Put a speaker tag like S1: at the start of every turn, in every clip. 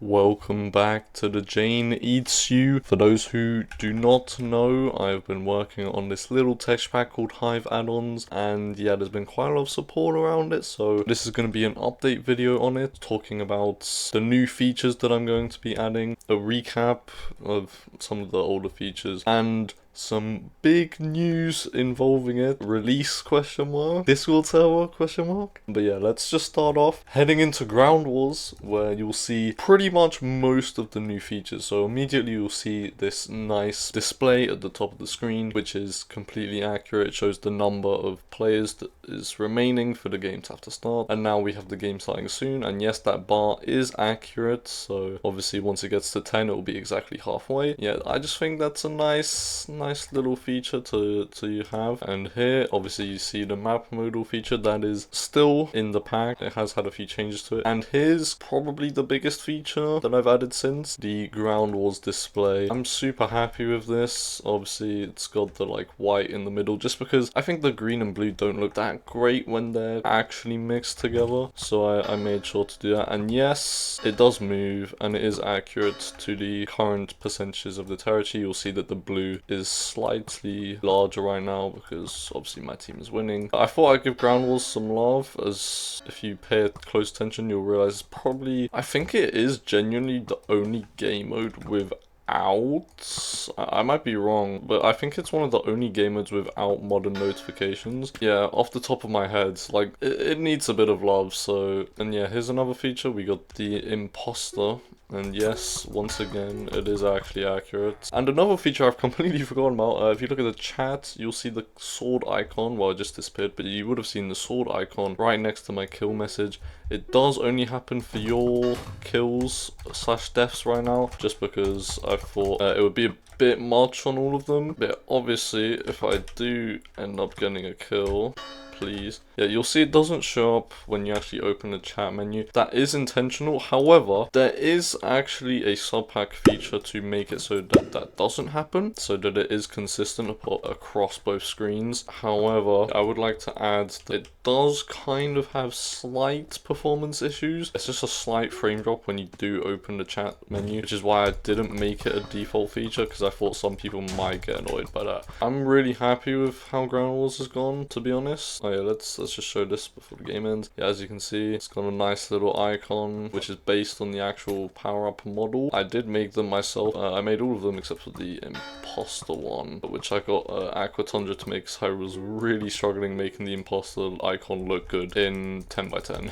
S1: Welcome back to the Jzen Eats You. For those who do not know, I've been working on this little texture pack called Hive Addons, and yeah, there's been quite a lot of support around it, so this is going to be an update video on it, talking about the new features that I'm going to be adding, a recap of some of the older features, and some big news involving it. Release ? Discord server ? But yeah, let's just start off heading into Ground Wars, where you'll see pretty much most of the new features. So immediately you'll see this nice display at the top of the screen, which is completely accurate. It shows the number of players that is remaining for the game to have to start, and now we have the game starting soon. And yes, that bar is accurate, so obviously once it gets to 10 it will be exactly halfway. Yeah, I just think that's a nice little feature to have. And here obviously you see the map modal feature that is still in the pack. It has had a few changes to it, and here's probably the biggest feature that I've added since: the Ground Wars display. I'm super happy with this. Obviously it's got the like white in the middle, just because I think the green and blue don't look that great when they're actually mixed together, so I made sure to do that. And yes, it does move and it is accurate to the current percentages of the territory. You'll see that the blue is slightly larger right now because obviously my team is winning. I thought I'd give Ground Wars some love, as if you pay close attention you'll realize probably, I think it is genuinely the only game mode without, I might be wrong, but I think it's one of the only game modes without modern notifications. Yeah, off the top of my head, like it needs a bit of love. So, and yeah, here's another feature. We got the imposter. And yes, once again, it is actually accurate. And another feature I've completely forgotten about, if you look at the chat, you'll see the sword icon. Well, it just disappeared, but you would have seen the sword icon right next to my kill message. It does only happen for your kills / deaths right now, just because I thought it would be a bit much on all of them. But obviously, if I do end up getting a kill, please. Yeah, you'll see it doesn't show up when you actually open the chat menu. That is intentional. However, there is actually a subpack feature to make it so that that doesn't happen, so that it is consistent across both screens. However, I would like to add that it does kind of have slight performance issues. It's just a slight frame drop when you do open the chat menu, which is why I didn't make it a default feature, because I thought some people might get annoyed by that. I'm really happy with how Ground Wars has gone, to be honest. Oh yeah, let's just show this before the game ends. Yeah, as you can see, it's got a nice little icon, which is based on the actual power-up model. I did make them myself. I made all of them except for the imposter one, which I got Aqua Tundra to make, because I was really struggling making the imposter icon look good in 10 by 10.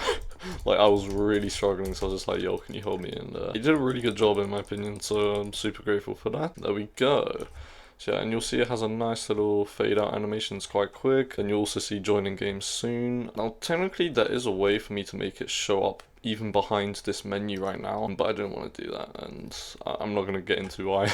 S1: Like, I was really struggling, so I was just like, yo, can you help me? And he did a really good job in my opinion, so I'm super grateful for that. There we go. So yeah, and you'll see it has a nice little fade out animation. It's quite quick, and you'll also see joining games soon. Now technically there is a way for me to make it show up even behind this menu right now, but I didn't want to do that, and I'm not going to get into why.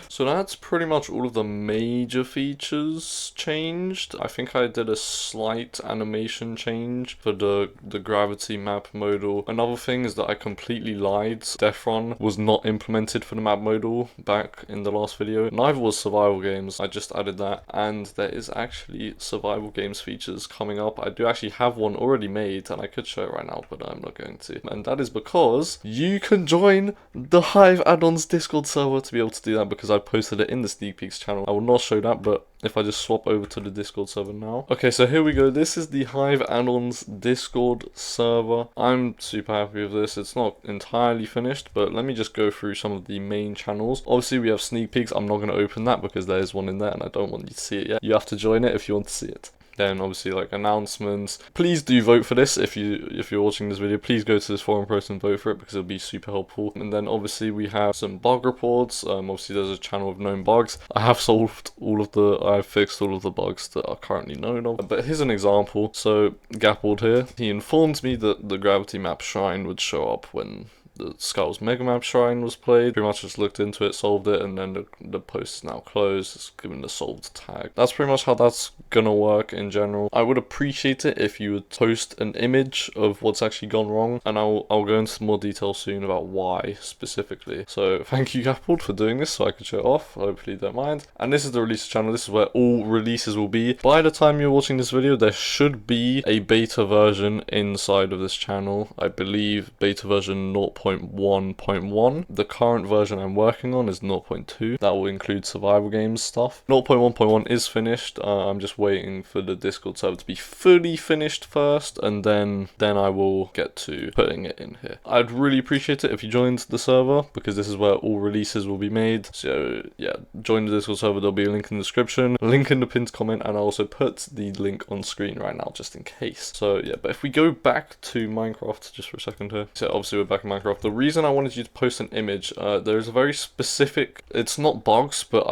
S1: So that's pretty much all of the major features changed. I think I did a slight animation change for the gravity map modal. Another thing is that I completely lied. Death Run was not implemented for the map modal back in the last video. Neither was survival games. I just added that, and there is actually survival games features coming up. I do actually have one already made, and I could show it right now, but I'm not going to. And that is because you can join the Hive Addons Discord server to be able to do that, because I posted it in the sneak peeks channel. I will not show that, but if I just swap over to the Discord server now. Okay, so here we go. This is the Hive Addons Discord server. I'm super happy with this. It's not entirely finished, but let me just go through some of the main channels. Obviously, we have sneak peeks. I'm not going to open that because there is one in there and I don't want you to see it yet. You have to join it if you want to see it. Then obviously like announcements. Please do vote for this. If you're watching this video, please go to this forum post and vote for it, because it'll be super helpful. And then obviously we have some bug reports. Obviously there's a channel of known bugs. I've fixed all of the bugs that are currently known of. But here's an example. So Gappled here, he informed me that the gravity map shrine would show up when the Skulls Mega Map Shrine was played. Pretty much just looked into it, solved it, and then the post is now closed. It's given the solved tag. That's pretty much how that's gonna work in general. I would appreciate it if you would post an image of what's actually gone wrong, and I'll go into more detail soon about why specifically. So thank you, Gappled, for doing this so I could show it off. Hopefully you don't mind. And this is the release channel. This is where all releases will be. By the time you're watching this video, there should be a beta version inside of this channel. I believe beta version 0.1 0.1.1. The current version I'm working on is 0.2. That will include survival games stuff. 0.1.1 is finished. I'm just waiting for the Discord server to be fully finished first, and then I will get to putting it in here. I'd really appreciate it if you joined the server, because this is where all releases will be made. So yeah, join the Discord server. There'll be a link in the description, link in the pinned comment, and I'll also put the link on screen right now just in case. So yeah, but if we go back to Minecraft just for a second here. So obviously we're back in Minecraft. The reason I wanted you to post an image, there's a very specific, it's not bugs, but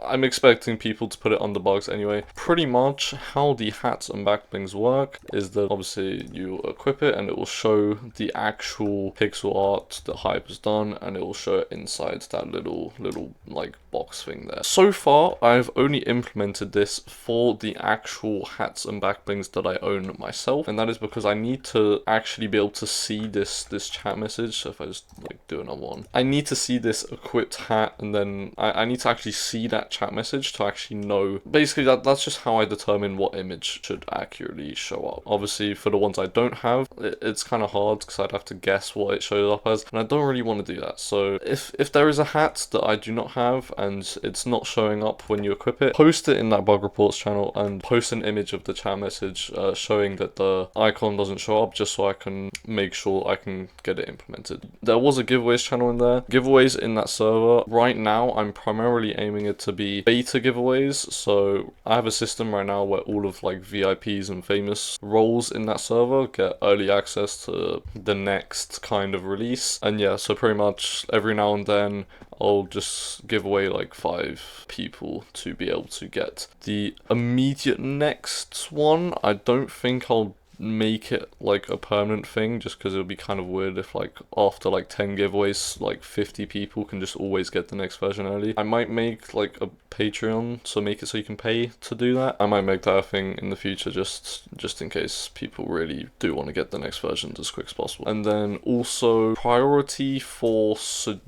S1: I'm expecting people to put it under bugs anyway. Pretty much how the hats and backblings work is that obviously you equip it and it will show the actual pixel art that Hive has done, and it will show it inside that little like box thing there. So far I've only implemented this for the actual hats and backblings that I own myself, and that is because I need to actually be able to see this chat message. So if I just like do another one, I need to see this equipped hat, and then I need to actually see that chat message to actually know. Basically that's just how I determine what image should accurately show up. Obviously for the ones I don't have, it's kind of hard because I'd have to guess what it shows up as, and I don't really want to do that. So if there is a hat that I do not have and it's not showing up when you equip it, post it in that bug reports channel and post an image of the chat message showing that the icon doesn't show up, just so I can make sure I can get it implemented. There was a giveaways channel in there. Giveaways in that server right now, I'm primarily aiming it to be beta giveaways. So I have a system right now where all of like VIPs and famous roles in that server get early access to the next kind of release. And yeah, so pretty much every now and then I'll just give away like 5 people to be able to get the immediate next one. I don't think I'll make it like a permanent thing, just because it would be kind of weird if like after like 10 giveaways like 50 people can just always get the next version early. I might make like a Patreon, so make it so you can pay to do that. I might make that a thing in the future, just in case people really do want to get the next version as quick as possible. And then also priority for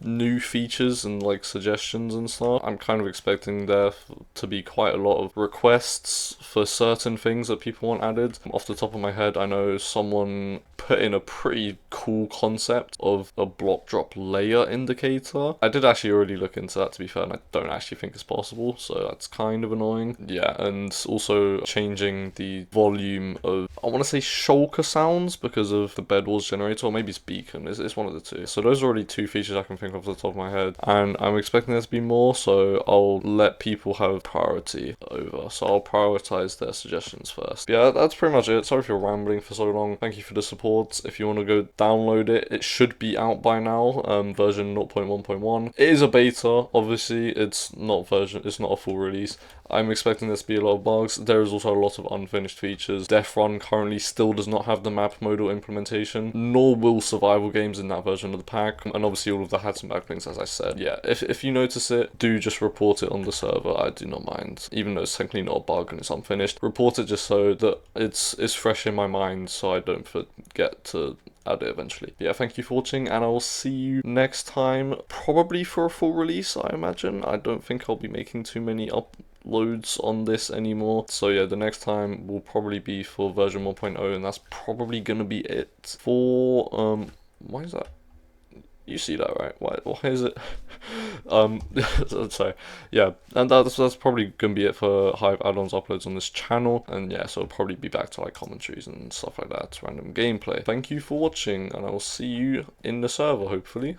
S1: new features and like suggestions and stuff. I'm kind of expecting there to be quite a lot of requests for certain things that people want added. Off the top of my head, I know someone put in a pretty cool concept of a block drop layer indicator. I did actually already look into that, to be fair, and I don't actually think it's possible, so that's kind of annoying. Yeah, and also changing the volume of, I want to say shulker sounds because of the bed walls generator, or maybe it's beacon. It's one of the two. So those are already 2 features I can think of off the top of my head, and I'm expecting there to be more, so I'll let people have priority over. So I'll prioritize their suggestions first. Yeah, that's pretty much it. Sorry if you're rambling for so long. Thank you for the support. If you want to go download it, it should be out by now, version 0.1.1. It is a beta, obviously, it's not a full release. I'm expecting there to be a lot of bugs. There is also a lot of unfinished features. Death Run currently still does not have the map modal implementation, nor will survival games in that version of the pack, and obviously all of the hats and backlinks, as I said. Yeah, if you notice it, do just report it on the server. I do not mind, even though it's technically not a bug and it's unfinished. Report it just so that it's fresh in my mind, so I don't forget to add it eventually. Yeah, thank you for watching, and I will see you next time, probably for a full release, I imagine. I don't think I'll be making too many uploads on this anymore. So yeah, the next time will probably be for version 1.0, and that's probably gonna be it for why is that? You see that, right? Why is it? Sorry. Yeah, and that's probably gonna be it for Hive Addons uploads on this channel. And yeah, so I'll probably be back to like commentaries and stuff like that, random gameplay. Thank you for watching, and I will see you in the server, hopefully.